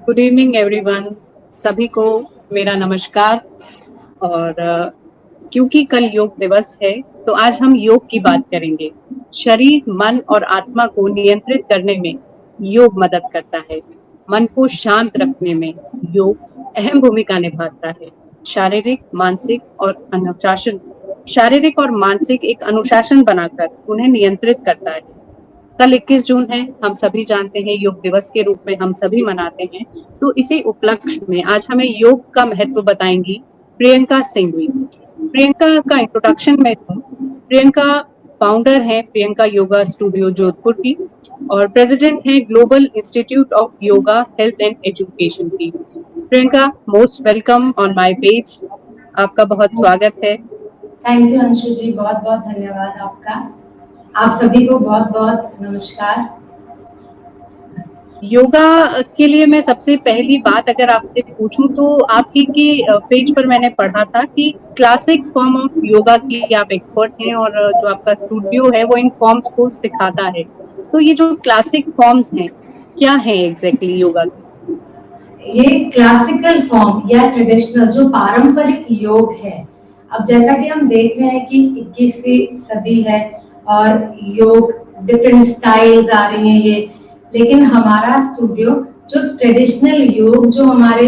Good evening everyone. सभी को मेरा नमस्कार। और क्योंकि कल योग दिवस है तो आज हम योग की बात करेंगे। शरीर, मन और आत्मा को नियंत्रित करने में योग मदद करता है। मन को शांत रखने में योग अहम भूमिका निभाता है। शारीरिक, मानसिक और अनुशासन शारीरिक और मानसिक एक अनुशासन बनाकर उन्हें नियंत्रित करता है। कल 21 जून है, हम सभी जानते हैं, योग दिवस के रूप में हम सभी मनाते हैं। तो इसी उपलक्ष्य में आज हमें योग का महत्व बताएंगी प्रियंका सिंघवी। प्रियंका का इंट्रोडक्शन में दूं। प्रियंका फाउंडर है प्रियंका योगा स्टूडियो जोधपुर की और प्रेसिडेंट है global institute of yoga health and education की। Priyanka, most welcome on my page. आपका बहुत स्वागत है। थैंक यू अंशु जी, बहुत बहुत धन्यवाद आपका। आप सभी को बहुत बहुत नमस्कार। योगा के लिए मैं सबसे पहली बात अगर आपसे पूछूं तो आपकी की पेज पर मैंने पढ़ा था कि क्लासिक फॉर्म ऑफ योगा की आप एक्सपर्ट हैं और जो आपका स्टूडियो है वो इन फॉर्म्स को सिखाता है। तो ये जो क्लासिक फॉर्म्स हैं क्या है एग्जैक्टली योगा की? ये क्लासिकल फॉर्म या ट्रेडिशनल जो पारंपरिक योग है। अब जैसा कि हम देख रहे हैं कि 21वीं सदी है और योग डिफरेंट स्टाइल्स आ रही हैं ये, लेकिन हमारा स्टूडियो जो ट्रेडिशनल योग जो हमारे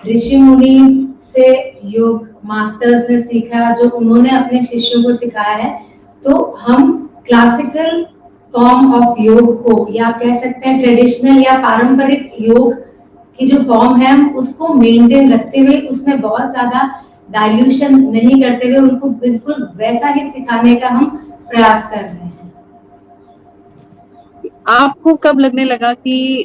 ऋषि मुनि से योग मास्टर्स ने सीखा है और जो उन्होंने अपने शिष्यों को सिखाया है, तो हम क्लासिकल फॉर्म ऑफ योग को या कह सकते हैं ट्रेडिशनल या पारंपरिक योग की जो फॉर्म है हम उसको मेंटेन रखते हुए उसमें बहुत ज्यादा डाइल्यूशन नहीं करते हुए उनको बिल्कुल वैसा ही सिखाने का हम प्रयास कर रहे हैं। आपको कब लगने लगा कि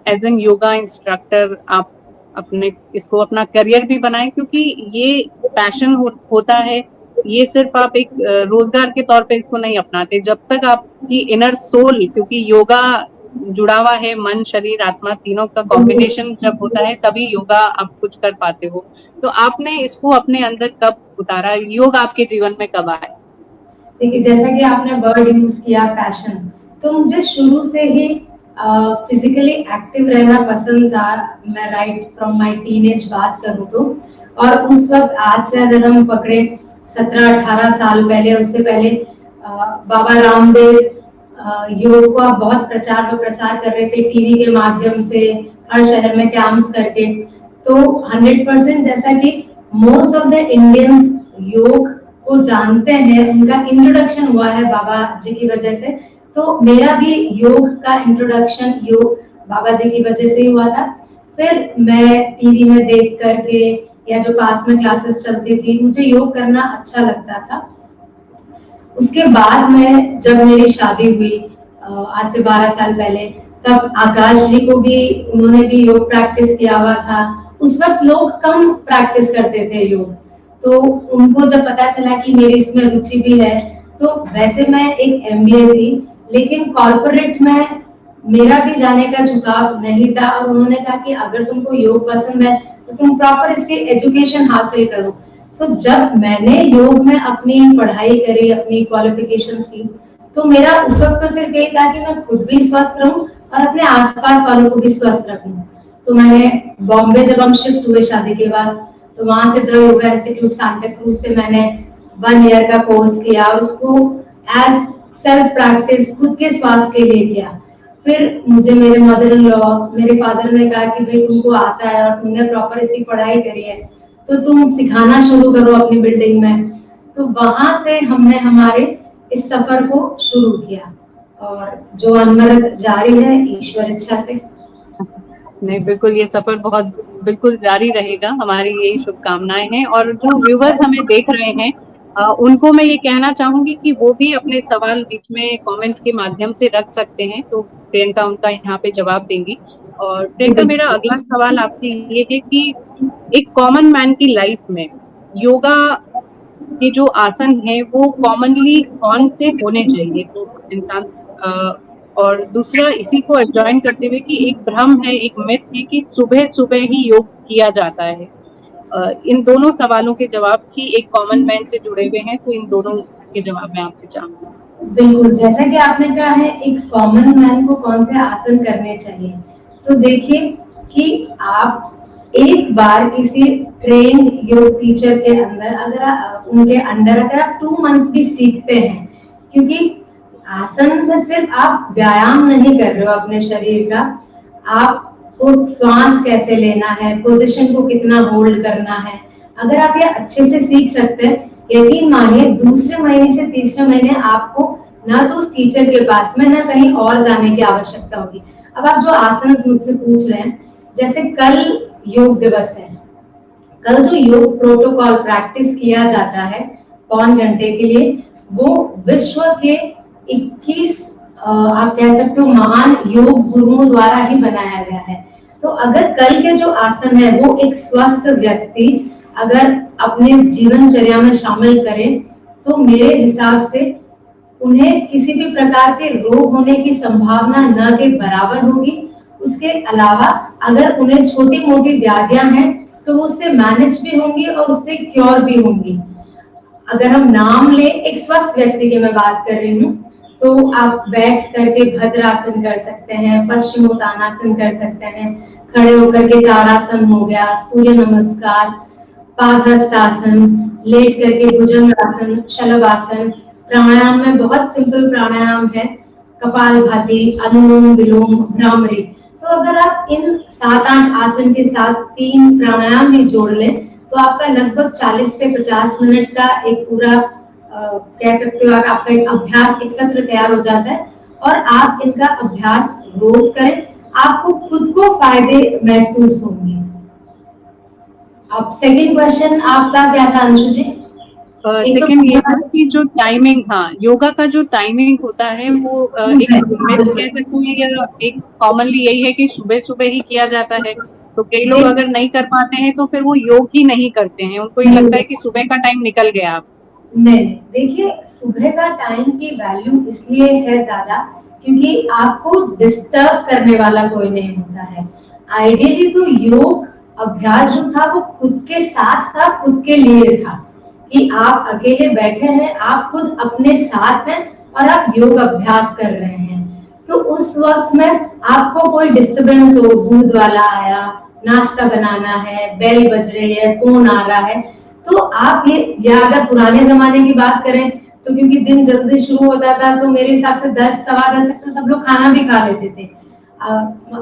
एज एन योगा इंस्ट्रक्टर आप अपने इसको अपना करियर भी बनाएं, क्योंकि ये पैशन होता है। ये सिर्फ आप एक रोजगार के तौर पे इसको नहीं अपनाते। जब तक आपकी इनर सोल, क्योंकि योगा जुड़ा हुआ है मन शरीर आत्मा तीनों का कॉम्बिनेशन जब होता है तभी योगा आप कुछ कर पाते हो। तो आपने इसको अपने अंदर कब उतारा? योग आपके जीवन में कब आया? देखिए, जैसा कि आपने वर्ड यूज किया पैशन, तो मुझे शुरू से ही फिजिकली एक्टिव रहना पसंद था। मैं राइट फ्रॉम माय टीनेज बात करूँ तो, और उस वक्त आज से अगर हम पकड़े 17-18 साल पहले, उससे पहले बाबा रामदेव योग को बहुत प्रचार व प्रसार कर रहे थे टीवी के माध्यम से, हर शहर में कैंप्स करके। तो 100% जैसा कि मोस्ट ऑफ द इंडियंस योग को जानते हैं, उनका इंट्रोडक्शन हुआ है बाबा जी की वजह से। तो मेरा भी योग का इंट्रोडक्शन योग बाबा जी की वजह से ही हुआ था। फिर मैं टीवी में देख करके या जो पास में क्लासेस चलती थी, मुझे योग करना अच्छा लगता था। उसके बाद में जब मेरी शादी हुई आज से 12 साल पहले, तब आकाश जी को भी उन्होंने भी योग प्रैक्टिस किया हुआ था। उस वक्त लोग कम प्रैक्टिस करते थे योग, तो उनको जब पता चला कि मेरी इसमें रुचि भी है, तो वैसे मैं एक एमबीए थी, लेकिन कॉर्पोरेट में मेरा भी जाने का झुकाव नहीं था। और उन्होंने कहा कि अगर तुमको योग पसंद है तो तुम प्रॉपर इसकी एजुकेशन हासिल करो। सो जब मैंने योग में अपनी पढ़ाई करी, अपनी क्वालिफिकेशन की, तो मेरा उस वक्त तो सिर्फ यही था कि मैं खुद भी स्वस्थ रहूं और अपने आसपास वालों को भी स्वस्थ रखूं। तो मैंने बॉम्बे जब हम शिफ्ट हुए शादी के बाद, तो वहां से the yoga institute Santa cruise से मैंने 1 ईयर का कोर्स किया और उसको एज सेल्फ प्रैक्टिस खुद के स्वास्थ्य के लिए किया। फिर मुझे मेरे मदर इन लॉ, मेरे फादर ने कहा कि भाई तुमको आता है और तुमने प्रॉपर इसकी पढ़ाई करी है, तो तुम सिखाना शुरू करो अपनी बिल्डिंग में। तो वहां से हमने हमारे इस सफर को शुरू किया और जो अनवरत जारी है ईश्वर इच्छा से। नहीं, बिल्कुल ये सफर बहुत बिल्कुल जारी रहेगा, हमारी यही शुभकामनाएं हैं। और जो व्यूवर्स हमें देख रहे हैं उनको मैं ये कहना चाहूंगी कि वो भी अपने सवाल बीच में कमेंट्स के माध्यम से रख सकते हैं, तो प्रियंका उनका यहाँ पे जवाब देंगी। और जी प्रियंका, मेरा बिल्कुल। अगला सवाल आपसे ये है कि एक कॉमन मैन की लाइफ में योगा के जो आसन है वो कॉमनली कौन से होने चाहिए तो इंसान और दूसरा इसी को एडजॉइन करते हुए कि एक भ्रम है, एक मिथ है कि सुबह सुबह ही योग किया जाता है। इन दोनों सवालों के जवाब की एक कॉमन मैन से जुड़े हुए हैं, तो इन दोनों के जवाब मैं आपसे चाहूंगी। बिल्कुल, जैसा कि आपने कहा है एक कॉमन मैन को कौन से आसन करने चाहिए, तो देखिए कि आप एक बार किसी ट्रेन योग टीचर के अंदर उनके अंडर अगर आप 2 मंथ्स भी सीखते हैं, क्योंकि आसन में सिर्फ आप व्यायाम नहीं कर रहे हो अपने शरीर का, आपको श्वास कैसे लेना है, पोजीशन को कितना होल्ड करना है, अगर आप ये अच्छे से सीख सकते हैं, यकीन मानिए दूसरे महीने से तीसरे महीने आपको ना तो उस टीचर के पास में ना कहीं और जाने की आवश्यकता होगी। अब आप जो आसन मुझसे पूछ रहे हैं, जैसे कल योग दिवस है, कल जो योग प्रोटोकॉल प्रैक्टिस किया जाता है पौन घंटे के लिए, वो विश्व के 21 आप कह सकते हो महान योग गुरुओं द्वारा ही बनाया गया है। तो अगर कल के जो आसन है वो एक स्वस्थ व्यक्ति अगर अपने जीवनचर्या में शामिल करें, तो मेरे हिसाब से उन्हें किसी भी प्रकार के रोग होने की संभावना न के बराबर होगी। उसके अलावा अगर उन्हें छोटी मोटी व्याधियां हैं तो वो उससे मैनेज भी होंगी और उससे क्योर भी होंगी। अगर हम नाम ले एक स्वस्थ व्यक्ति की मैं बात कर रही हूँ, तो आप बैठ करके भद्रासन कर सकते हैं, पश्चिमोत्तानासन कर सकते हैं, खड़े होकर के ताड़ासन हो गया, सूर्य नमस्कार, पादहस्तासन, लेट करके भुजंगासन, शलभासन। प्राणायाम में बहुत सिंपल प्राणायाम है, कपालभाति, अनुलोम विलोम, भ्रामरी। तो अगर आप इन 7-8 आसन के साथ 3 प्राणायाम भी जोड़ लें, तो आपका लगभग 40 से 50 मिनट का एक पूरा कह सकते हो आपका एक अभ्यास, एक सत्र तैयार हो जाता है। और आप इनका अभ्यास रोज करें, आपको खुद को फायदे महसूस होंगे। अब सेकंड क्वेश्चन आपका क्या था अंशु जी? सेकंड ये था कि जो टाइमिंग, हाँ, योगा का जो टाइमिंग होता है वो एक मैं तो कह सकती हूँ या एक कॉमनली यही है कि सुबह सुबह ही किया जाता है। तो कई लोग अगर नहीं कर पाते हैं तो फिर वो योग ही नहीं करते हैं, उनको ये लगता है कि सुबह का टाइम निकल गया। आप नहीं, देखिए सुबह का टाइम की वैल्यू इसलिए है ज्यादा क्योंकि आपको डिस्टर्ब करने वाला कोई नहीं होता है। आइडियली तो योग अभ्यास जो था वो खुद के साथ था, खुद के लिए था, कि आप अकेले बैठे हैं, आप खुद अपने साथ हैं और आप योग अभ्यास कर रहे हैं। तो उस वक्त में आपको कोई डिस्टरबेंस हो, दूध वाला आया, नाश्ता बनाना है, बेल बज रही है, फोन आ रहा है, तो आप ये, या अगर पुराने जमाने की बात करें तो क्योंकि दिन जल्दी शुरू होता था तो मेरे हिसाब से 10 सवा 10 तक तो सब लोग खाना भी खा लेते थे,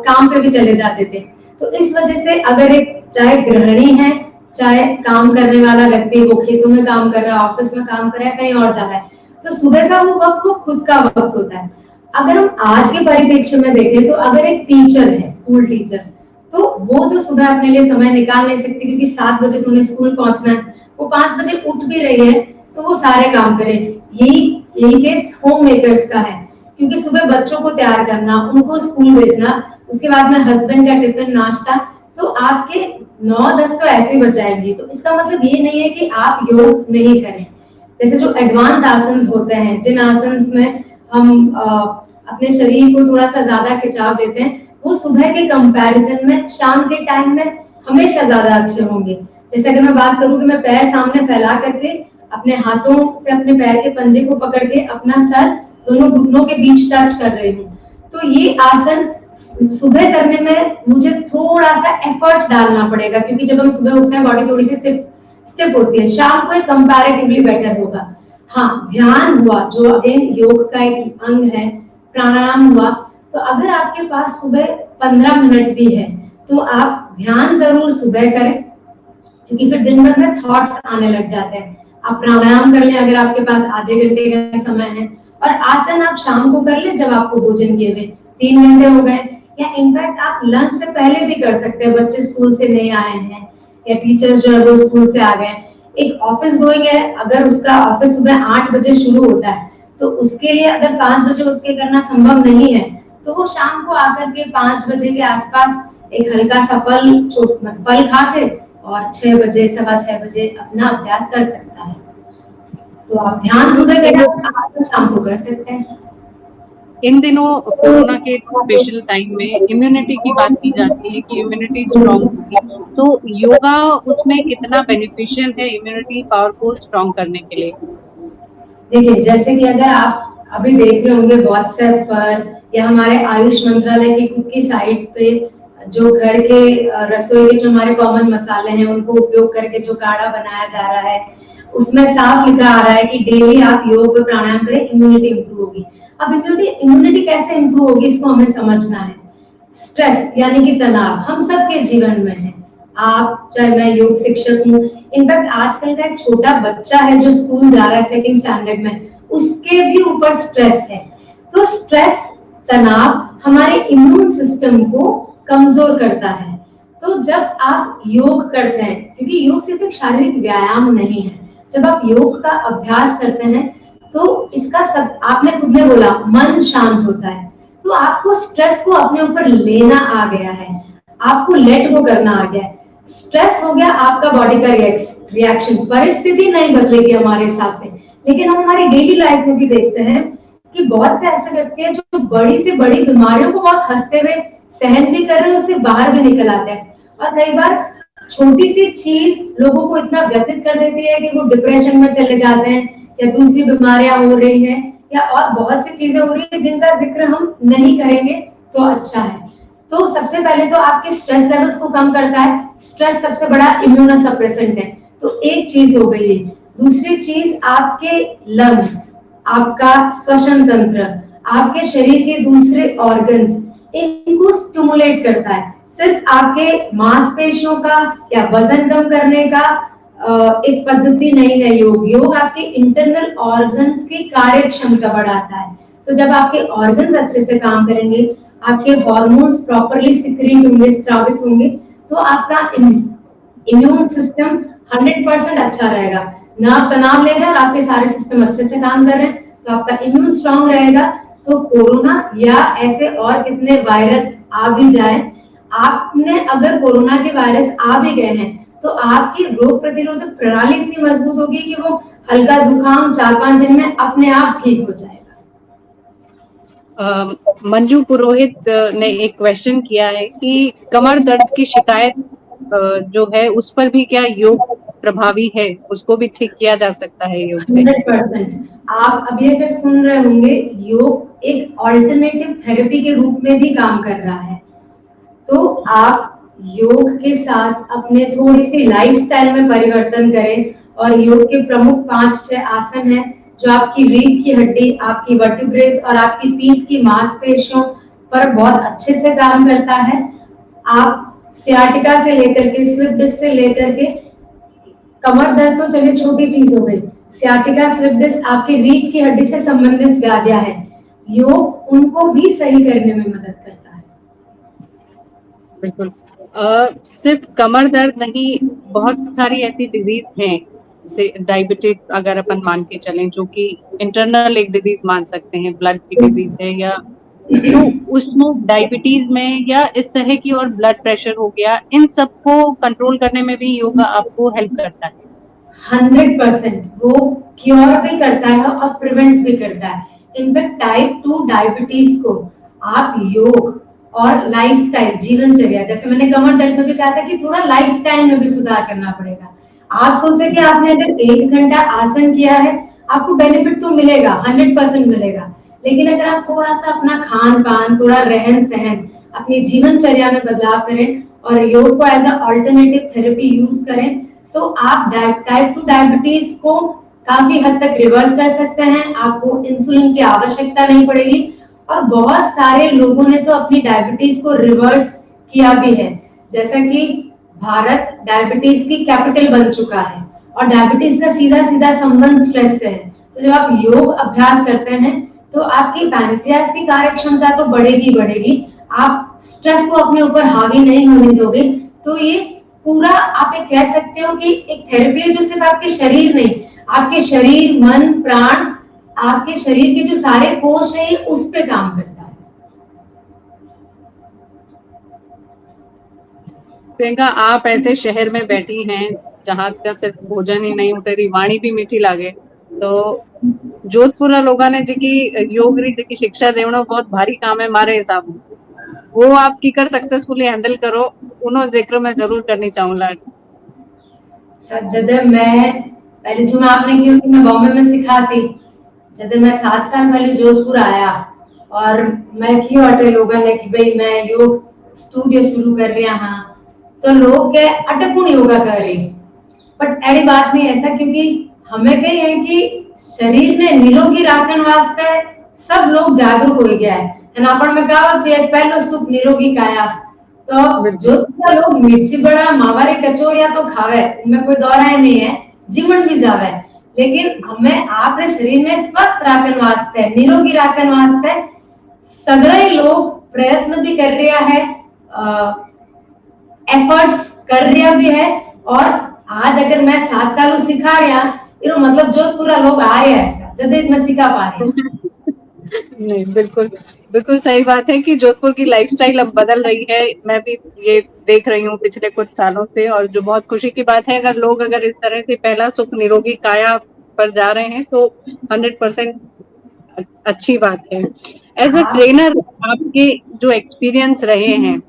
काम पे भी चले जाते थे। तो इस वजह से अगर एक चाहे गृहिणी है, चाहे काम करने वाला व्यक्ति, वो खेतों में काम कर रहा है, ऑफिस में काम कर रहा है, कहीं और जा रहा है, तो सुबह का वो वक्त वो खुद का वक्त होता है। अगर हम आज के परिप्रेक्ष्य में देखें तो अगर एक टीचर है, स्कूल टीचर, तो वो तो सुबह अपने लिए समय निकाल नहीं सकती क्योंकि 7 बजे तो उन्हें स्कूल पहुंचना है। वो 5 बजे उठ भी रही है तो वो सारे काम करे। यही केस होम मेकर्स का है, क्योंकि सुबह बच्चों को तैयार करना, उनको स्कूल भेजना, उसके बाद में हस्बैंड का टिफिन, नाश्ता, तो आपके 9-10 तो ऐसे ही बच जाएंगी। तो इसका मतलब ये नहीं है कि आप योग नहीं करें। जैसे जो एडवांस आसन होते हैं, जिन आसन में हम अपने शरीर को थोड़ा सा ज्यादा खिंचाव देते हैं, वो सुबह के कंपैरिजन में शाम के टाइम में हमेशा ज्यादा अच्छे होंगे। जैसे अगर मैं बात करूं कि मैं पैर सामने फैला करके अपने हाथों से अपने पैर के पंजे को पकड़ के अपना सर दोनों घुटनों के बीच टच कर रही हूँ, तो ये आसन सुबह करने में मुझे थोड़ा सा एफर्ट डालना पड़ेगा, क्योंकि जब हम सुबह उठते हैं बॉडी थोड़ी सी स्टिफ होती है। शाम को कंपैरेटिवली बेटर होगा। हाँ, ध्यान हुआ जो अगेन योग का एक अंग है, प्राणायाम हुआ, तो अगर आपके पास सुबह 15 मिनट भी है तो आप ध्यान जरूर सुबह करें, क्योंकि फिर दिन भर में थॉट्स आने लग जाते हैं। आप प्राणायाम कर लें अगर आपके पास आधे घंटे का समय है, और आसन आप शाम को कर लें जब आपको भोजन किए हुए 3 घंटे हो गए, या इनफैक्ट आप लंच से पहले भी कर सकते हैं। बच्चे स्कूल से नहीं आए हैं या टीचर्स जो है वो स्कूल से आ गए, एक ऑफिस गोइंग है, अगर उसका ऑफिस सुबह 8 बजे शुरू होता है तो उसके लिए अगर 5 बजे उठ के करना संभव नहीं है तो वो शाम को आकर के 5 बजे के आसपास एक हल्का सा फल खा के और 6 बजे, सवा 6 बजे अपना अभ्यास कर सकता है। तो आप ध्यान सुबह करें, आप शाम को कर सकते हैं। इन दिनों कोरोना के स्पेशल टाइम में इम्यूनिटी की बात की जाती है कि इम्यूनिटी स्ट्रॉन्ग होगी, तो योगा उसमें कितना बेनिफिशियल है इम्यूनिटी पावर को स्ट्रॉन्ग करने के लिए? देखिए, जैसे कि अगर आप अभी देख रहे होंगे व्हाट्सएप पर या हमारे आयुष मंत्रालय की खुद की साइट पे जो घर के रसोई के जो हमारे कॉमन मसाले हैं उनको उपयोग करके जो काढ़ा बनाया जा रहा है, उसमें साफ लिखा आ रहा है कि डेली आप योग प्राणायाम करें, इम्यूनिटी इंप्रूव होगी। अब इम्यूनिटी कैसे इंप्रूव होगी, इसको हमें समझना है। स्ट्रेस यानी कि तनाव हम सबके जीवन में है, आप चाहे मैं योग शिक्षक हूँ, इनफैक्ट आजकल का एक छोटा बच्चा है जो स्कूल जा रहा है 2nd स्टैंडर्ड में, उसके भी ऊपर स्ट्रेस है। तो स्ट्रेस, तनाव हमारे इम्यून सिस्टम को कमजोर करता है। तो जब आप योग करते हैं, क्योंकि योग सिर्फ एक शारीरिक व्यायाम नहीं है, जब आप योग का अभ्यास करते हैं तो इसका सब आपने खुद ने बोला मन शांत होता है। तो आपको स्ट्रेस को अपने ऊपर लेना आ गया है, आपको लेट गो करना आ गया है। स्ट्रेस हो गया आपका बॉडी का रिएक्शन, परिस्थिति नहीं बदलेगी हमारे हिसाब से, लेकिन हम हमारी डेली लाइफ में भी देखते हैं कि बहुत से ऐसे व्यक्ति हैं जो बड़ी से बड़ी बीमारियों को बहुत हंसते हुए सहन भी कर रहे हैं, उससे बाहर भी निकल आते हैं। और कई बार छोटी सी चीज लोगों को इतना व्यथित कर देती है कि वो डिप्रेशन में चले जाते हैं, या दूसरी बीमारियां हो रही हैं, या और बहुत सी चीजें हो रही है जिनका जिक्र हम नहीं करेंगे तो अच्छा है। तो सबसे पहले तो आपके स्ट्रेस लेवल्स को कम करता है। स्ट्रेस सबसे बड़ा इम्यूनो सप्रेसेंट है, तो एक चीज हो गई है। दूसरी चीज आपके लंग्स, आपका श्वसन तंत्र, आपके शरीर के दूसरे ऑर्गन्स, इनको स्टिमुलेट करता है। सिर्फ आपके मांसपेशियों का या वजन कम करने का एक पद्धति नहीं है योग। योग आपके इंटरनल ऑर्गन्स की कार्य क्षमता बढ़ाता है। तो जब आपके ऑर्गन्स अच्छे से काम करेंगे, आपके हार्मोन्स प्रॉपरली सिक्रीट होंगे, स्रावित होंगे, तो आपका इम्यून सिस्टम 100% अच्छा रहेगा। ना आप तनाव ले रहे हैं और आपके सारे सिस्टम अच्छे से काम कर रहे हैं, तो आपका इम्यून स्ट्रांग रहेगा। तो कोरोना या ऐसे और कितने वायरस आ भी जाए, आपने अगर कोरोना के वायरस आ भी गए हैं तो आपकी रोग प्रतिरोधक प्रणाली इतनी मजबूत होगी कि वो हल्का जुकाम 4-5 दिन में अपने आप ठीक हो जाएगा। मंजू पुरोहित ने एक क्वेश्चन किया है कि कमर दर्द की शिकायत जो है उस पर भी क्या योग प्रभावी है, उसको भी ठीक किया जा सकता है योग से? 100%। आप अभी अगर सुन रहे होंगे, योग एक ऑल्टरनेटिव थेरेपी के रूप में भी काम कर रहा है। तो आप योग के साथ अपने थोड़ी सी लाइफस्टाइल में परिवर्तन करें, और योग के प्रमुख 5-6 आसन हैं जो आपकी रीढ़ की हड्डी, आपकी वर्टिब्रेस और आपकी पीठ की मांसपेशियों पर बहुत अच्छे से काम करता है। आप सियाटिका से लेकर के, स्लिप डिस्क से लेकर के, कमर दर्द तो चलिए छोटी चीज हो गई, सियाटिका, स्लिप डिस्क आपकी रीढ़ की हड्डी से संबंधित व्याधियां हैं, योग उनको भी सही करने में मदद करता है। बिल्कुल। सिर्फ कमर दर्द नहीं, बहुत सारी ऐसी डिजीज हैं, जैसे डायबिटीज अगर अपन मान के चलें, जो कि इंटरनल एक डिजीज मान सकते हैं, ब्लड की डिजीज है, या तो उसमें डायबिटीज में या इस तरह की, और ब्लड प्रेशर हो गया, इन सबको कंट्रोल करने में भी योगा आपको हेल्प करता है। 100% वो क्योर भी करता है और प्रिवेंट भी करता है। इनफैक्ट टाइप 2 डायबिटीज को आप योग और लाइफस्टाइल, जीवनचर्या, जैसे मैंने कमर दर्द में भी कहा था कि थोड़ा लाइफस्टाइल में भी सुधार करना पड़ेगा। आप सोचे कि आपने अगर 1 घंटा आसन किया है, आपको बेनिफिट तो मिलेगा, 100% मिलेगा, लेकिन अगर आप थोड़ा सा अपना खान पान, थोड़ा रहन सहन, अपनी जीवनचर्या में बदलाव करें और योग को as a alternative therapy use करें, तो आप टाइप 2 डायबिटीज को काफी हद तक रिवर्स कर सकते हैं। आपको इंसुलिन की आवश्यकता नहीं पड़ेगी, और बहुत सारे लोगों ने तो अपनी डायबिटीज को रिवर्स किया भी है। जैसा कि भारत डायबिटीज की कैपिटल बन चुका है, और डायबिटीज का सीधा सीधा संबंध स्ट्रेस से है। तो जब आप योग अभ्यास करते हैं तो आपकी पैनक्रियास की कार्य क्षमता तो बढ़ेगी बढ़ेगी, आप स्ट्रेस को अपने ऊपर हावी नहीं होने दोगे। तो ये पूरा आप एक कह सकते हो कि एक थेरेपी है जो सिर्फ आपके शरीर नहीं, आपके शरीर, मन, प्राण, आपके शरीर के जो सारे कोष है, उस पे काम करता है। प्रियंका, आप ऐसे शहर में बैठी हैं जहाँ का सिर्फ भोजन ही नहीं उतरी, वाणी भी मीठी लागे, तो जोधपुर लोगों ने जी योग रीति की शिक्षा देना बहुत भारी काम है मारे हिसाब में, वो आपकी कर सक्सेसफुली हैंडल करो, उन्हों जिक्र मैं जरूर करनी चाहूंगा। जब मैं पहले जो मैं आपने क्यों कि मैं बॉम्बे में सिखाती, जब मैं 7 साल पहले जोधपुर आया और मैं की ऑटे लोगों ने कि भाई मैं योग स्टूडियो शुरू कर रहे हैं, हाँ तो लोग क्या अटकून योगा कर रहे, बट एड़ी बात नहीं ऐसा, क्योंकि हमें कही है कि शरीर ने निरोगी राखण वास्ते सब लोग जागरूक हो गया है ना। अपन में कहावत भी है, पहलो सुख निरोगी काया। तो जो लोग मिर्ची बड़ा मावारी कचौरिया तो खावे, उनमें कोई दौरा ही नहीं है, जीवन भी जावे, लेकिन हमें आपने शरीर में स्वस्थ राखण वास्ते, निरोगी राखण वास्ते सगळे लोग प्रयत्न भी कर रहा है, एफर्ट्स कर रहा भी है। और आज अगर मैं 7 साल सिखा रहा, इरो मतलब जोधपुरा लोग आ रहे हैं ऐसा जब मैं सिखा पा रही हूँ। नहीं, बिल्कुल बिल्कुल सही बात है कि जोधपुर की लाइफस्टाइल अब बदल रही है। मैं भी ये देख रही हूँ पिछले कुछ सालों से, और जो बहुत खुशी की बात है, अगर इस तरह से पहला सुख निरोगी काया पर जा रहे हैं तो 100% अच्छी बात है। एज अ ट्रेनर, आपके जो एक्सपीरियंस रहे हैं,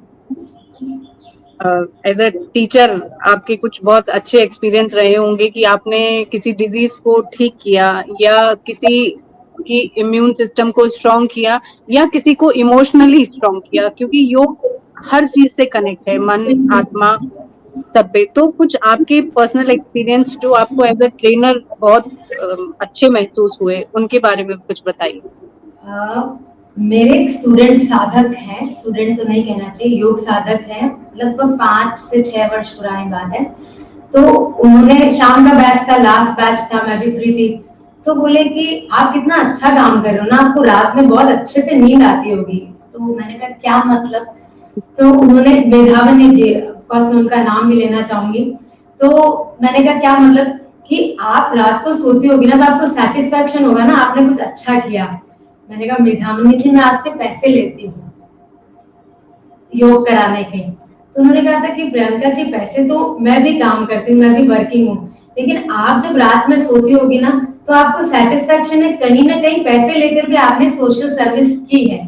एज अ टीचर आपके कुछ बहुत अच्छे एक्सपीरियंस रहे होंगे कि आपने किसी डिजीज को ठीक किया, या किसी की इम्यून सिस्टम को स्ट्रॉन्ग किया, या किसी को इमोशनली स्ट्रॉन्ग किया, क्योंकि योग हर चीज से कनेक्ट है, मन आत्मा सब पे। तो कुछ आपके पर्सनल एक्सपीरियंस जो आपको एज अ ट्रेनर बहुत अच्छे महसूस हुए, उनके बारे में कुछ बताइए। मेरे एक स्टूडेंट साधक हैं, स्टूडेंट तो नहीं कहना चाहिए, योग साधक हैं, लगभग 5 से 6 वर्ष पुरानी बात है। तो उन्होंने, शाम का बैच था, लास्ट बैच था, मैं भी फ्री थी, तो बोले कि आप कितना अच्छा काम कर रहे हो ना, आपको रात में बहुत अच्छे से नींद आती होगी। तो मैंने कहा क्या मतलब? तो उन्होंने, मेधावनी जी, ऑफकोर्स मैं उनका नाम भी लेना चाहूंगी, तो मैंने कहा क्या मतलब कि आप रात को सोती होगी ना, तो आपको सेटिस्फैक्शन होगा ना, आपने कुछ अच्छा किया। मैंने कहा मेधावनी जी, मैं आपसे पैसे लेती हूँ योग कराने के। तो उन्होंने कहा था कि प्रियंका जी, पैसे तो मैं भी काम करती हूँ, मैं भी वर्किंग हूँ, लेकिन आप जब रात में सोती होगी ना, तो आपको सेटिस्फैक्शन है, कहीं ना कहीं पैसे लेकर भी आपने सोशल सर्विस की है।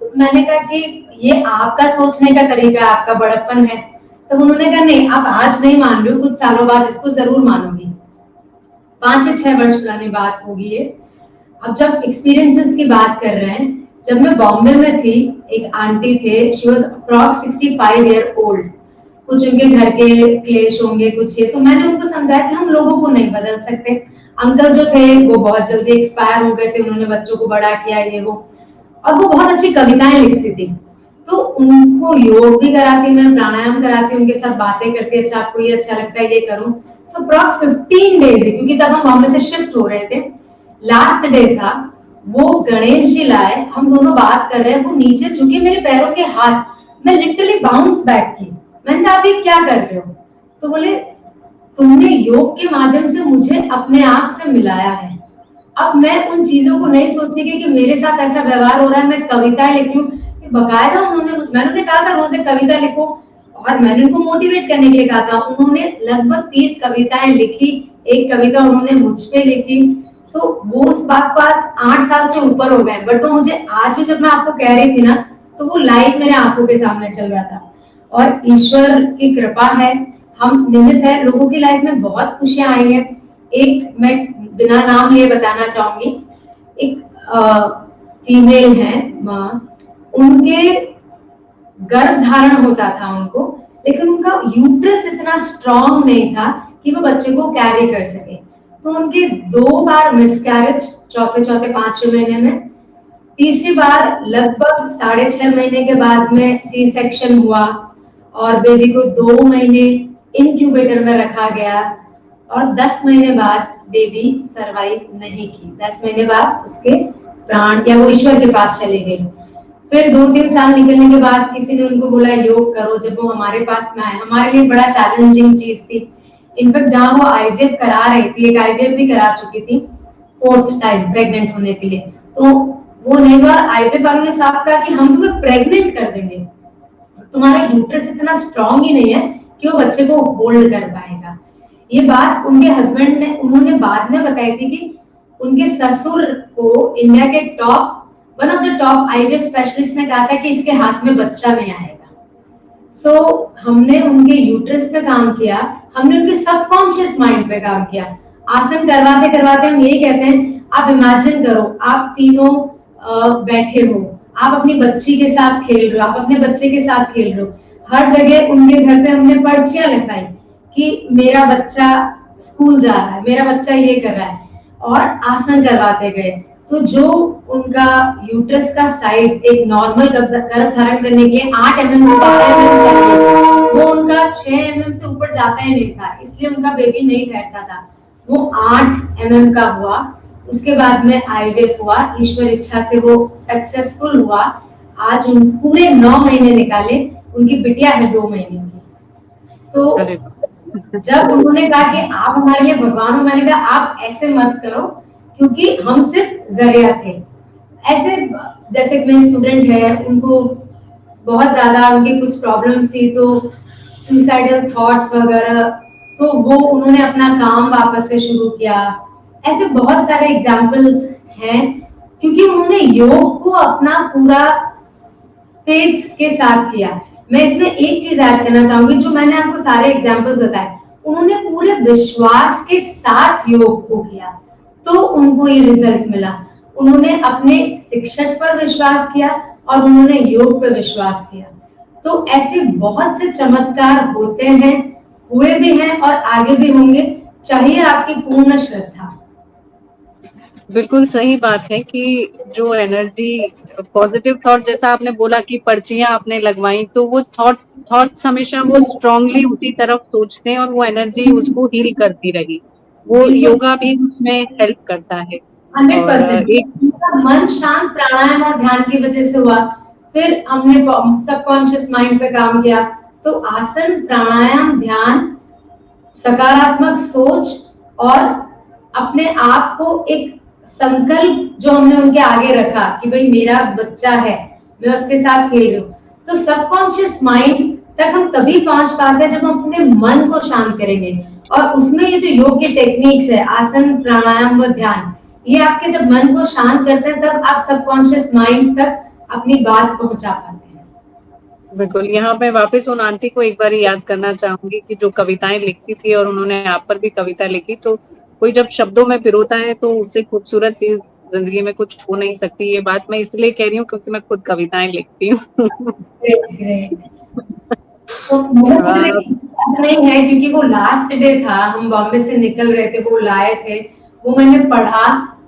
तो मैंने कहा कि ये आपका सोचने का तरीका, आपका बड़प्पन है। तो उन्होंने कहा नहीं, आप आज नहीं मान रहे हो, कुछ सालों बाद इसको जरूर मानोगी। 5 से 6 वर्ष पुरानी बात होगी ये। अब जब एक्सपीरियंसेस की बात कर रहे हैं, जब मैं बॉम्बे में थी, एक आंटी थे, she was approx 65 year old. कुछ उनके घर के क्लेश होंगे कुछ ये, तो मैंने उनको समझाया कि हम लोगों को नहीं बदल सकते। अंकल जो थे वो बहुत जल्दी एक्सपायर हो गए थे, उन्होंने बच्चों को बड़ा किया ये वो, और वो बहुत अच्छी कविताएं लिखती थी। तो उनको योग भी कराती, मैं प्राणायाम कराती, उनके साथ बातें करती, अच्छा आपको ये अच्छा लगता है ये करूं। सो अप्रॉक्स 15 डेज, क्योंकि तब हम बॉम्बे से शिफ्ट हो रहे थे, लास्ट डे था, वो गणेश जी लाए, हम दोनों बात कर रहे हैं, वो नीचे झुके, मेरे पैरों के हाथ, मैं लिटरली बाउंस बैक की। मैंने कहा आप ये क्या कर रहे हो? तो बोले तुमने योग के माध्यम से मुझे अपने आप से मिलाया है, अब मैं उन चीजों को नहीं सोचेगी कि मेरे साथ ऐसा व्यवहार हो रहा है, मैं कविताएं लिख रही हूँ। बकायदा मैंने कहा था रोज एक कविता लिखो, और मैंने उनको मोटिवेट करने के लिए कहा था। उन्होंने लगभग 30 कविताएं लिखी, एक कविता उन्होंने मुझ पे लिखी। सो वो उस बात को आज 8 साल से ऊपर हो गए, बट वो मुझे आज भी, जब मैं आपको कह रही थी ना, तो वो लाइव मेरे आंखों के सामने चल रहा था। और ईश्वर की कृपा है, हम निमित्त है, लोगों की लाइफ में बहुत खुशियां आई है। एक मैं बिना नाम लिए बताना चाहूंगी, एक फीमेल है माँ, उनके गर्भ धारण होता था उनको, लेकिन उनका यूट्रस इतना स्ट्रांग नहीं था कि वो बच्चे को कैरी कर सके। तो उनके 2 बार मिसकैरेज, चौथे 5वें महीने में, तीसरी बार लगभग 6.5 महीने के बाद में सी सेक्शन हुआ, और बेबी को 2 महीने इनक्यूबेटर में रखा गया, और 10 महीने बाद बेबी सरवाइव नहीं की। 10 महीने बाद उसके प्राण, या वो ईश्वर के पास चले गए। फिर 2-3 साल निकलने के बाद किसी ने उनको बोला योग करो, जब वो हमारे पास में आए, हमारे लिए बड़ा चैलेंजिंग चीज थी। इनफैक्ट जहां वो आईवीएफ करा रही थी, एक आईवीएफ भी करा चुकी थी 4th टाइम प्रेग्नेंट होने के लिए, तो वो नेबर आईवीएफ वालों ने साफ कहा कि हम तुम्हें प्रेग्नेंट कर देंगे, तुम्हारा यूट्रस इतना स्ट्रांग ही नहीं है कि वो बच्चे को होल्ड कर पाएगा। ये बात उनके हस्बैंड ने, उन्होंने बाद में बताई थी कि उनके ससुर को इंडिया के one of the top IVF specialist ने कहा था कि इसके हाथ में बच्चा नहीं आएगा। सो हमने उनके यूट्रस पे काम किया, हमने उनके सबकॉन्शियस माइंड पे काम किया। आसन करवाते करवाते हम यही कहते हैं, आप इमेजिन करो आप तीनों बैठे हो, आप अपनी बच्ची के साथ खेल रहे हो, आप अपने बच्चे के साथ खेल रहे हो, हर जगह उनके घर पे हमने पर्चियां लिखवाई कि मेरा बच्चा स्कूल जा रहा है, मेरा बच्चा ये कर रहा है, और आसन करवाते गए। तो जो उनका यूट्रस का साइज एक नॉर्मल गर्भ धारण करने के लिए 8 mm से 12 mm चाहिए, वो उनका 6 mm से ऊपर जाता ही नहीं था, इसलिए उनका बेबी नहीं ठहरता था। वो 8 mm का हुआ, उसके बाद में आईवीएफ हुआ, ईश्वर इच्छा से वो सक्सेसफुल हुआ। आज उन पूरे 9 महीने निकाले, उनकी बिटिया है 2 महीने की। सो अरे जब उन्होंने कहा कि आप हमारे लिए भगवान हो, मैंने कहा आप ऐसे मत करो, क्योंकि हम सिर्फ जरिया थे। ऐसे जैसे कोई स्टूडेंट है, उनको बहुत ज्यादा उनकी कुछ प्रॉब्लम्स थी, तो सुसाइडल थॉट्स वगैरह, तो वो उन्होंने अपना काम वापस से शुरू किया। ऐसे बहुत सारे एग्जाम्पल्स हैं, क्योंकि उन्होंने योग को अपना पूरा फेथ के साथ किया। मैं इसमें एक चीज ऐड करना चाहूंगी, जो मैंने आपको सारे एग्जाम्पल्स बताए, उन्होंने पूरे विश्वास के साथ योग को किया, तो उनको ये रिजल्ट मिला। उन्होंने अपने शिक्षक पर विश्वास किया और उन्होंने योग पर विश्वास किया। तो ऐसे बहुत से चमत्कार होते हैं, हुए भी हैं और आगे भी होंगे, चाहिए आपकी पूर्ण श्रद्धा। बिल्कुल सही बात है कि जो एनर्जी, पॉजिटिव थॉट, जैसा आपने बोला कि पर्चियां आपने लगवाई, तो वो थॉट्स हमेशा वो स्ट्रांगली उसी तरफ सोचते हैं और वो एनर्जी उसको हील करती रही। वो योगा भी उसमें हेल्प करता है। 100% एक मन शांत प्राणायाम और ध्यान की वजह से हुआ। फिर हमने सबकॉन्शियस माइंड पे काम किया, तो आसन, प्राणायाम, ध्यान, सकारात्मक सोच और अपने आप को एक संकल्प जो हमने उनके आगे रखा कि भाई मेरा बच्चा है, मैं उसके साथ खेल रही हूँ, तो सबकॉन्शियस माइंड तक हम तभी पहुंच पाते हैं जब हम अपने मन को शांत करेंगे। और उसमें ये जो योग की टेक्निक्स है, आसन, प्राणायाम व ध्यान, ये आपके जब मन को शांत करते हैं, तब आप सबकॉन्शियस माइंड तक अपनी बात पहुंचा पाते हैं। बिल्कुल, यहाँ मैं वापस उन आंटी को एक बार याद करना चाहूंगी कि जो कविताएं लिखती थी और उन्होंने आप पर भी कविता लिखी। तो कोई जब शब्दों में पिरोता है तो उससे खूबसूरत चीज जिंदगी में कुछ हो नहीं सकती। ये बात मैं इसलिए कह रही हूँ क्योंकि मैं खुद कविताएं लिखती हूँ। Great, great. तो नहीं है, क्योंकि वो लास्ट डे था, हम बॉम्बे से निकल रहे थे, वो लाए थे, वो मैंने पढ़ा।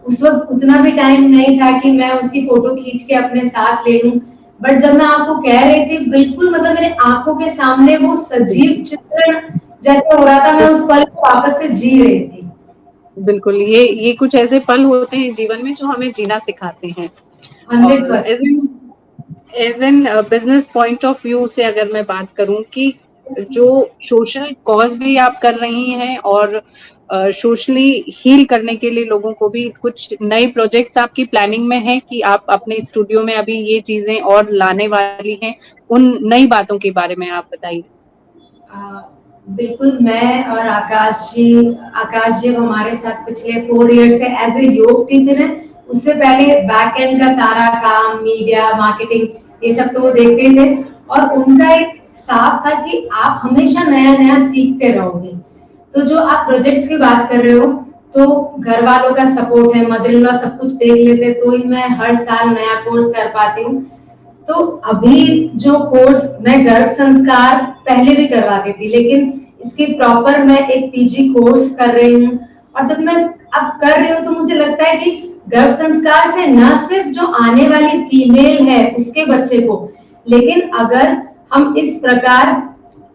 उस वक्त उतना भी टाइम नहीं था कि मैं उसकी फोटो खींच के अपने साथ ले लूं, बट जब मैं आपको कह रही थी, बिल्कुल मतलब मेरे आंखों के सामने वो सजीव चित्रण जैसे हो रहा था, मैं उस पल को वापस से जी रही थी। बिल्कुल, ये कुछ ऐसे पल होते हैं जीवन में जो हमें जीना सिखाते हैं। 100%। As an business point of view से अगर मैं बात करूं कि जो सोशल कॉज भी आप कर रही हैं और सोशली हील करने के लिए लोगों को भी कुछ नए प्रोजेक्ट्स आपकी प्लानिंग में है कि आप अपने स्टूडियो में अभी ये चीजें और लाने वाली हैं, उन नई बातों के बारे में आप बताइए। बिल्कुल, मैं और आकाश जी हमारे साथ पिछले 4 ईयर से एज ए योग टीचर हैं। उससे पहले बैक एंड का सारा काम, मीडिया, मार्केटिंग, ये सब तो वो देखते थे, और उनका एक साफ था कि आप हमेशा नया नया सीखते रहोगे। तो जो आप प्रोजेक्ट्स की बात कर रहे हो, तो घर वालों का सपोर्ट है, मदर इन लॉ सब कुछ देख लेते, तो ही मैं हर साल नया कोर्स कर पाती हूँ। तो अभी जो कोर्स मैं गर्भ संस्कार पहले भी करवाती थी, लेकिन इसकी प्रॉपर मैं एक पीजी कोर्स कर रही हूँ। और जब मैं अब कर रही हूँ, तो मुझे लगता है कि गर्भ संस्कार से न सिर्फ जो आने वाली फीमेल है उसके बच्चे को, लेकिन अगर हम इस प्रकार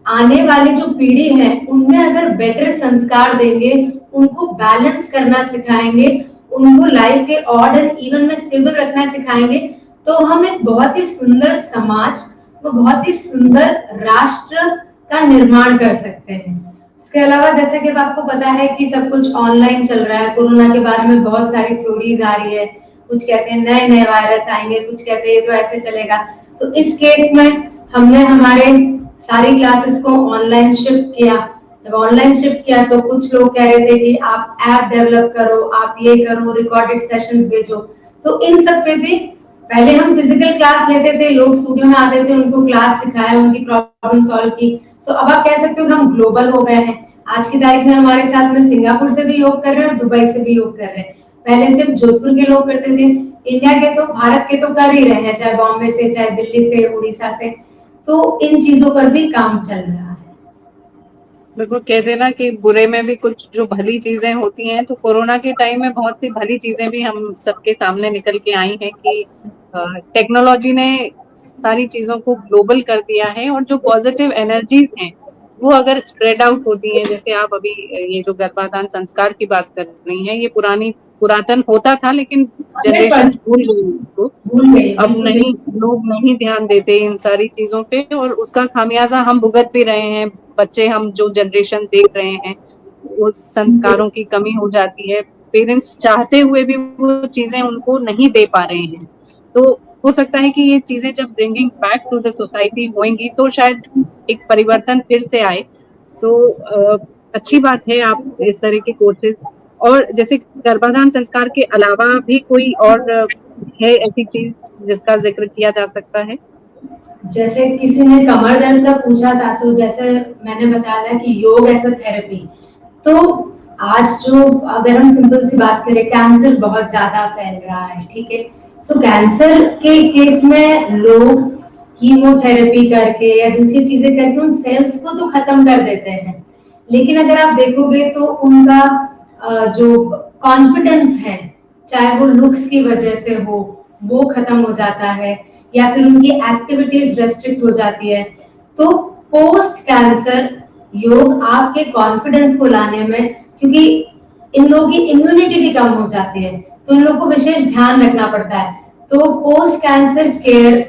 आने वाली जो पीढ़ी है उनमें अगर बेटर संस्कार देंगे, उनको बैलेंस करना सिखाएंगे, उनको लाइफ के ऑड एंड इवन में स्टेबल रखना सिखाएंगे, तो हम एक बहुत ही सुंदर समाज व बहुत ही सुंदर राष्ट्र का निर्माण कर सकते हैं। उसके अलावा जैसा कि आपको पता है कि सब कुछ ऑनलाइन चल रहा है, कोरोना के बारे में बहुत सारी थ्योरीज आ रही है, कुछ कहते हैं नए नए वायरस आएंगे, कुछ कहते हैं ये तो ऐसे चलेगा। तो इस केस में हमने हमारे सारी क्लासेस को ऑनलाइन शिफ्ट किया। जब ऑनलाइन शिफ्ट किया तो कुछ लोग कह रहे थे कि आप ऐप डेवलप करो, आप ये करो, रिकॉर्डेड सेशंस भेजो। तो इन सब पे भी पहले हम फिजिकल क्लास लेते थे, लोग स्टूडियो में आते थे, उनको क्लास सिखाया, उनकी प्रॉब्लम सॉल्व की। सो अब आप कह सकते हो कि हम ग्लोबल हो गए हैं। आज की तारीख में हमारे साथ में सिंगापुर से भी योग कर रहे हैं और दुबई से भी योग कर रहे हैं। पहले सिर्फ जोधपुर के लोग करते थे, इंडिया के तो, भारत के तो कर ही रहे हैं, चाहे बॉम्बे से, चाहे दिल्ली से, उड़ीसा से, तो इन चीजों पर भी काम चल रहा है। बिल्कुल, कहते हैं ना कि बुरे में भी कुछ जो भली चीजें होती हैं, तो कोरोना के टाइम में बहुत सी भली चीजें भी हम सबके सामने निकल के आई हैं कि टेक्नोलॉजी ने सारी चीजों को ग्लोबल कर दिया है, और जो पॉजिटिव एनर्जीज हैं वो अगर स्प्रेड आउट होती हैं, जैसे आप अभी ये जो गर्भाधान संस्कार की बात कर रही हैं, ये पुरातन होता था, लेकिन जनरेशन भूल गई उसको। अब नहीं, लोग नहीं ध्यान देते इन सारी चीजों पे, और उसका खामियाजा हम भुगत भी रहे हैं। बच्चे, हम जो जनरेशन देख रहे हैं, वो संस्कारों की कमी हो जाती है, पेरेंट्स चाहते हुए भी वो चीजें उनको नहीं दे पा रहे हैं। तो हो सकता है कि ये चीजें जब bringing back to the society होंगी, तो शायद एक परिवर्तन फिर से आए। तो अच्छी बात है आप इस तरह के कोर्सेज, और जैसे गर्भाधान संस्कार के अलावा भी कोई और है ऐसी चीज जिसका जिक्र किया जा सकता है? जैसे किसी ने कमर दर्द का पूछा था, तो जैसे मैंने बताया था कि योग एज अ थेरेपी, तो आज जो, अगर हम सिंपल सी बात करें, कैंसर बहुत ज्यादा फैल रहा है, ठीक है। सो कैंसर के केस में लोग कीमोथेरेपी करके या दूसरी चीजें करके उन सेल्स को तो खत्म कर देते हैं, लेकिन अगर आप देखोगे तो उनका जो कॉन्फिडेंस है, चाहे वो लुक्स की वजह से हो, वो खत्म हो जाता है, या फिर उनकी एक्टिविटीज रेस्ट्रिक्ट हो जाती है। तो पोस्ट कैंसर योग आपके कॉन्फिडेंस को लाने में, क्योंकि इन लोगों की इम्यूनिटी भी कम हो जाती है, तो इन लोगों को विशेष ध्यान रखना पड़ता है। तो पोस्ट कैंसर केयर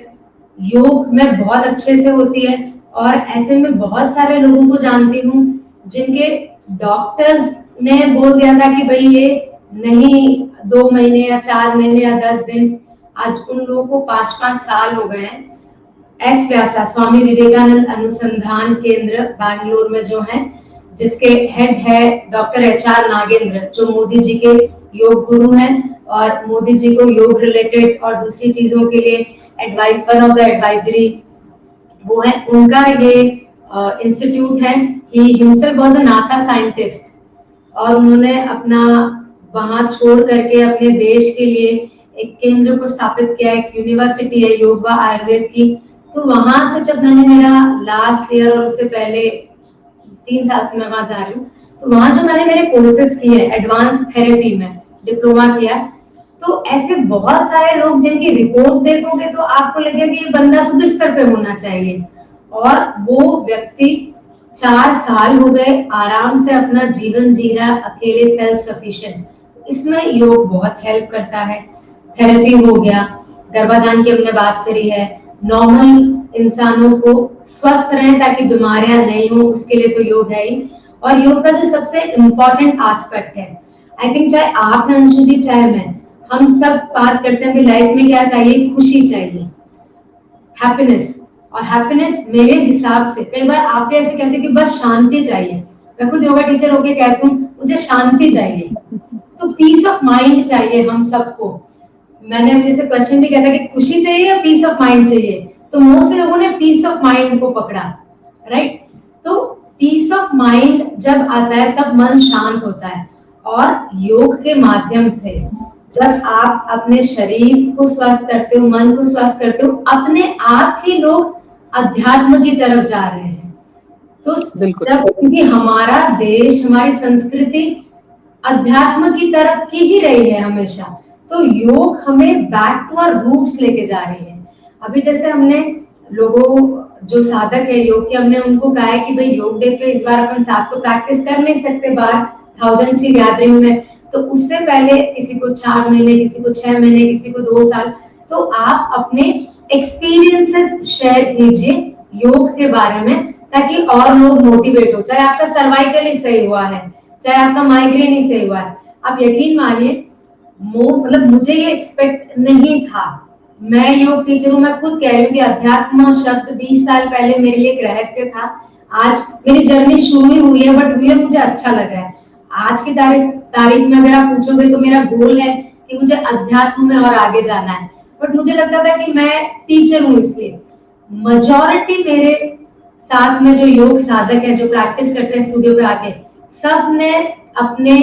योग में बहुत अच्छे से होती है, और ऐसे में बहुत सारे लोगों को जानती हूँ जिनके डॉक्टर्स ने बोल दिया था कि भाई ये नहीं, 2 महीने या 4 महीने या 10 दिन, आज उन लोगों को 5-5 साल हो गए हैं। एस व्यासा, स्वामी विवेकानंद अनुसंधान केंद्र बैंगलोर में जो है, जिसके हेड है डॉक्टर HR नागेंद्र, जो मोदी जी के योग गुरु हैं, और मोदी जी को योग रिलेटेड और दूसरी चीजों के लिए advice, one of the advisory वो है। उनका ये इंस्टीट्यूट है। He himself was a NASA scientist, और उन्होंने अपना वहां छोड़ करके अपने देश के लिए एक केंद्र को स्थापित किया, एक यूनिवर्सिटी है योग व आयुर्वेद की। तो वहां से जब मैंने मेरा लास्ट ईयर और उससे पहले 3 साल से मैं वहां जा रही हूँ, तो वहां जो मैंने मेरे कोर्सेज किए एडवांस थेरेपी में, डिप्लोमा किया, तो ऐसे बहुत सारे लोग जिनकी रिपोर्ट देखोगे तो आपको लगेगा कि ये बंदा तो बिस्तर पे होना चाहिए, और वो व्यक्ति 4 साल हो गए आराम से अपना जीवन जी रहा, अकेले, सेल्फ सफिशिएंट। इसमें योग बहुत हेल्प करता है। थेरेपी हो गया, गर्भाधान की हमने बात करी है, नॉर्मल इंसानों को स्वस्थ रहें ताकि बीमारियां नहीं हो, उसके लिए तो योग है ही। और योग का जो सबसे इम्पोर्टेंट एस्पेक्ट है, आई थिंक चाहे आप हैं अंशु जी, चाहे मैं, हम सब बात करते हैं कि लाइफ में क्या चाहिए, खुशी चाहिए, हैप्पीनेस। और हैप्पीनेस मेरे हिसाब से, कई बार आप भी ऐसे कहते हैं कि बस शांति चाहिए, मैं खुद योगा टीचर होके कहती हूँ मुझे शांति चाहिए। सो पीस ऑफ माइंड चाहिए हम सबको। मैंने अभी जैसे क्वेश्चन भी किया था कि खुशी चाहिए या पीस ऑफ माइंड चाहिए, तो मोस्ट लोगों ने पीस ऑफ माइंड को पकड़ा, राइट। तो पीस ऑफ माइंड जब आता है तब मन शांत होता है, और योग के माध्यम से जब आप अपने शरीर को स्वस्थ करते हो, मन को स्वस्थ करते हो, अपने आप ही लोग अध्यात्म की तरफ जा रहे हैं। तो जब, क्योंकि हमारा देश, हमारी संस्कृति अध्यात्म की तरफ की ही रही है हमेशा, तो योग हमें बैक टू आवर रूट्स लेके जा रही है। अभी जैसे हमने लोगों जो साधक है योग के, हमने उनको कहा है कि भाई योग डे पे इस बार अपन साथ तो प्रैक्टिस कर नहीं सकते बाहर थाउजेंड्स की गैदरिंग में, तो उससे पहले किसी को 4 महीने, किसी को 6 महीने, किसी को 2 साल, तो आप अपने एक्सपीरियंसेस शेयर कीजिए योग के बारे में, ताकि और लोग मोटिवेट हो। चाहे आपका सर्वाइकल ही सही हुआ है, चाहे आपका माइग्रेन ही सही हुआ है, आप यकीन मानिए, मतलब मुझे ये एक्सपेक्ट नहीं था। मैं योग टीचर हूँ, मैं खुद कह रही हूँ कि अध्यात्म शब्द 20 साल पहले मेरे लिए एक रहस्य था। आज मेरी जर्नी शुरू ही हुई है, बट हुई है मुझे अच्छा लग रहा है। आज की तारीख में अगर आप पूछोगे तो मेरा गोल है कि मुझे अध्यात्म में और आगे जाना है, बट मुझे लगता था कि मैं टीचर हूँ, इसलिए मेजॉरिटी मेरे साथ में जो योग साधक है, जो प्रैक्टिस करते हैं स्टूडियो पे आके, सब ने अपने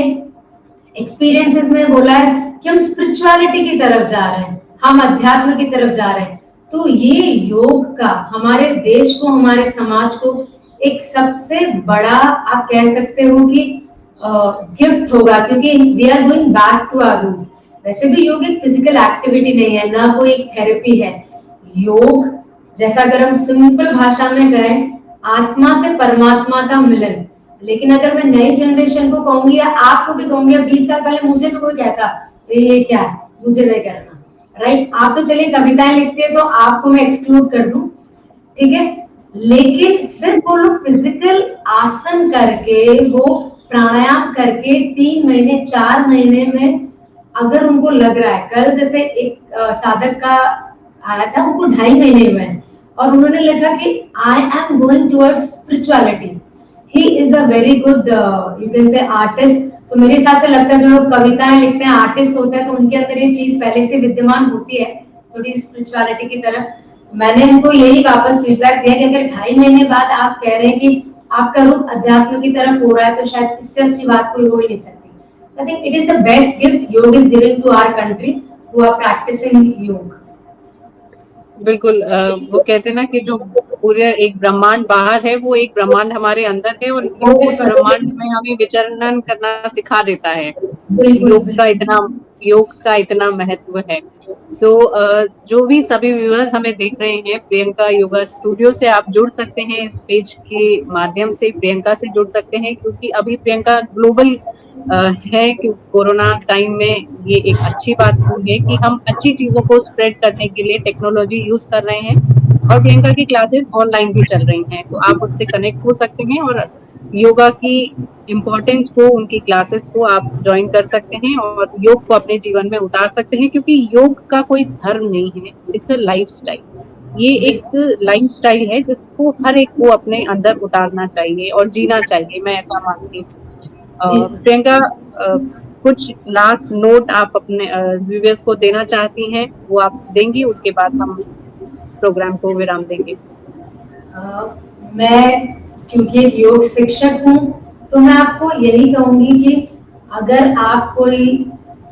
एक्सपीरियंसेस में बोला है कि हम स्पिरिचुअलिटी की तरफ जा रहे हैं, हम अध्यात्म की तरफ जा रहे हैं। तो ये योग का हमारे देश को, हमारे समाज को एक सबसे बड़ा आप कह सकते हो कि गिफ्ट होगा, क्योंकि we are going back to our roots. वैसे भी योग एक फिजिकल एक्टिविटी नहीं है, ना कोई एक थेरेपी है। योग जैसा अगर हम सिंपल भाषा में कहें, आत्मा से परमात्मा का मिलन। लेकिन अगर मैं नई जनरेशन को कहूंगी या आपको भी कहूंगी, 20 साल पहले मुझे भी कोई कहता तो ये क्या है, मुझे नहीं करना, राइट। आप तो चलिए कविताएं लिखते हैं तो आपको मैं एक्सक्लूड कर दूं, ठीक है। लेकिन सिर्फ वो लोग फिजिकल आसन करके, वो प्राणायाम करके 3 महीने 4 महीने में अगर उनको लग रहा है, कल जैसे एक साधक का आया था, उनको 2.5 महीने हुए हैं और उन्होंने लिखा कि I am going towards spirituality. He is a very good you can say artist. तो मेरे हिसाब से लगता है जो लोग कविताएं लिखते हैं, आर्टिस्ट होते हैं, तो उनके अंदर ये चीज पहले से विद्यमान होती है, थोड़ी स्पिरिचुअलिटी की तरफ। मैंने उनको यही वापस फीडबैक दिया कि अगर 2.5 महीने बाद आप कह रहे हैं कि आपका रुख अध्यात्म की तरफ हो रहा है, तो शायद इससे अच्छी बात कोई हो ही नहीं सकती। So I think it is the best gift Yoga is giving to our country who are practicing yoga. बिल्कुल वो कहते हैं ना कि जो पूरे एक ब्रह्मांड बाहर है, वो एक ब्रह्मांड हमारे अंदर है, और योग उस ब्रह्मांड में हमें विचरण करना सिखा देता है। योग का इतना महत्व है। तो जो भी सभी व्यूअर्स हमें देख रहे हैं, प्रियंका योगा स्टूडियो से आप जुड़ सकते हैं, इस पेज के माध्यम से प्रियंका से जुड़ सकते हैं, क्योंकि अभी प्रियंका ग्लोबल है कि कोरोना टाइम में ये एक अच्छी बात हुई है कि हम अच्छी चीजों को स्प्रेड करने के लिए टेक्नोलॉजी यूज कर रहे हैं, और प्रियंका की क्लासेस ऑनलाइन भी चल रही हैं, तो आप उससे कनेक्ट हो सकते हैं और योगा की इम्पोर्टेंस को, उनकी क्लासेस को आप ज्वाइन कर सकते हैं और योग को अपने जीवन में उतार सकते हैं, क्योंकि योग का कोई धर्म नहीं है, इट्स अ लाइफस्टाइल। ये एक लाइफस्टाइल है जिसको हर एक को अपने अंदर उतारना चाहिए और जीना चाहिए, मैं ऐसा मानती हूँ। प्रियंका, कुछ लास्ट नोट आप अपने व्यूअर्स को देना चाहती हैं, वो आप देंगी, उसके बाद हम प्रोग्राम को विराम देंगे। मैं क्योंकि एक योग शिक्षक हूँ, तो मैं आपको यही कहूंगी कि अगर आप कोई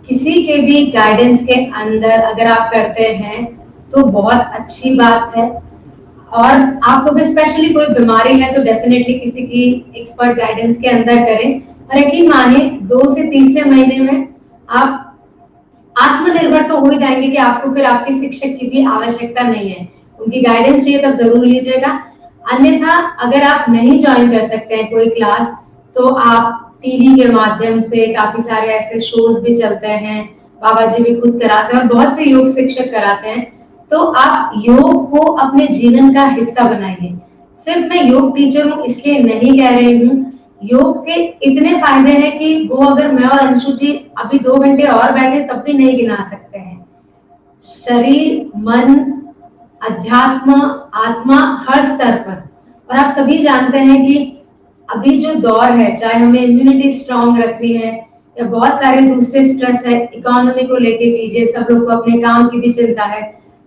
किसी के भी गाइडेंस के अंदर अगर आप करते हैं तो बहुत अच्छी बात है। और आपको अगर स्पेशली कोई बीमारी है तो डेफिनेटली किसी की एक्सपर्ट गाइडेंस के अंदर करें। और यकीन माने 2 से तीसरे महीने में आप आत्मनिर्भर तो हो ही जाएंगे कि आपको फिर आपके शिक्षक की भी आवश्यकता नहीं है, उनकी गाइडेंस चाहिए तब जरूर लीजिएगा। अन्यथा अगर आप नहीं ज्वाइन कर सकते हैं कोई क्लास, तो आप टीवी के माध्यम से काफी सारे ऐसे शोज भी चलते हैं, बाबा जी भी खुद कराते हैं और बहुत से योग शिक्षक कराते हैं। तो आप योग को अपने जीवन का हिस्सा बनाइए। सिर्फ मैं योग टीचर हूँ इसलिए नहीं कह रही हूँ, योग के इतने फायदे हैं कि वो अगर मैं और अंशु जी अभी 2 घंटे और बैठे तब भी नहीं गिना सकते हैं। शरीर, मन, अध्यात्म, आत्मा हर स्तर पर। और आप सभी जानते हैं कि अभी जो दौर है, चाहे हमें इम्यूनिटी स्ट्रांग रखनी है या बहुत सारे दूसरे स्ट्रेस है, इकोनॉमी को लेके कीजिए, सब लोग को अपने काम की भी चिंता है,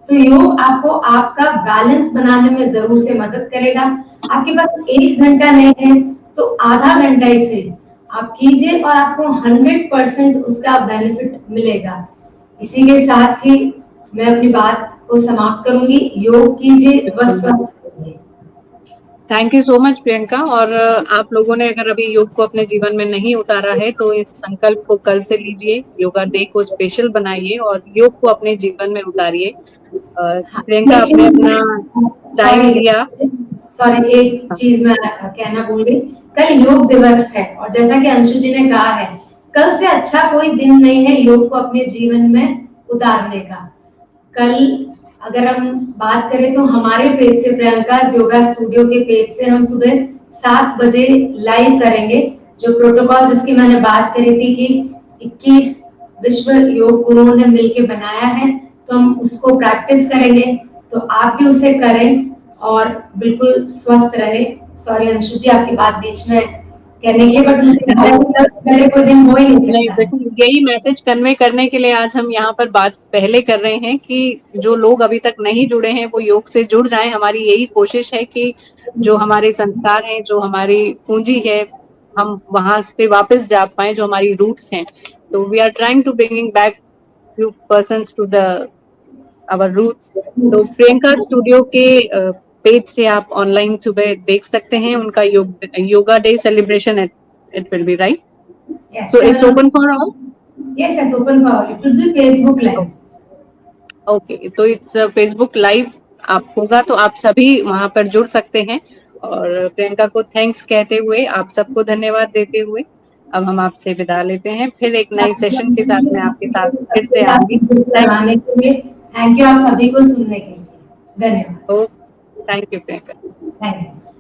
तो योग आपको आपका बैलेंस बनाने में जरूर से मदद करेगा। आपके पास 1 घंटा नहीं है तो आधा घंटा ही से आप कीजिए और आपको 100% उसका बेनिफिट मिलेगा। इसी के साथ ही मैं अपनी बात को समाप्त करूंगी। योग कीजिए, बस thank you so much Priyanka. और आप लोगों ने अगर अभी योग को अपने जीवन में नहीं उतारा है तो इस संकल्प को कल से लीजिए, योगा डे को स्पेशल बनाइए और योग को अपने जीवन में उतारिए। प्रियंका, आपने अपना टाइम दिया। सॉरी, एक चीज मैं कहना भूल गई, कल योग दिवस है और जैसा कि अंशु जी ने कहा है, कल से अच्छा कोई दिन नहीं है योग को अपने जीवन में उतारने का। कल अगर हम बात करें तो हमारे पेज से, प्रियंका योगा स्टूडियो के पेज से, हम सुबह 7 बजे लाइव करेंगे। जो प्रोटोकॉल जिसकी मैंने बात करी थी कि 21 विश्व योग गुरुओं ने मिलकर बनाया है, तो हम उसको प्रैक्टिस करेंगे। तो आप भी उसे करें और बिल्कुल स्वस्थ रहे। सॉरी अंशु जी, आपकी बात बीच में कहने के, बट मुझे कोई दिन हो ही नहीं सकता। यही मैसेज कन्वे करने के लिए आज हम यहाँ पर बात पहले कर रहे हैं कि जो लोग अभी तक नहीं जुड़े हैं वो योग से जुड़ जाएं। हमारी यही कोशिश है कि जो हमारे संस्कार हैं, जो हमारी पूंजी है, हम वहां पे वापस जा पाए, जो हमारी रूट्स हैं। तो we are trying to bringing back few persons to the our roots. तो प्रियंका स्टूडियो के पेज से आप ऑनलाइन सुबह देख सकते हैं उनका yoga day celebration. It will be right. Yes, So it's open for all. Yes, yes, open for all. It will be Facebook Live. Okay, तो इट्स फेसबुक लाइव आप होगा तो आप सभी वहां पर जुड़ सकते हैं. और प्रियंका को थैंक्स कहते हुए, आप सबको धन्यवाद देते हुए अब हम आपसे विदा लेते हैं. फिर एक नए सेशन के साथ मैं आपके साथ फिर सबके से साथ आऊंगी. थैंक करवाने के लिए थैंक यू आप सभी को सुनने के लिए. धन्यवाद. You. Thank you Priyanka. Thank you.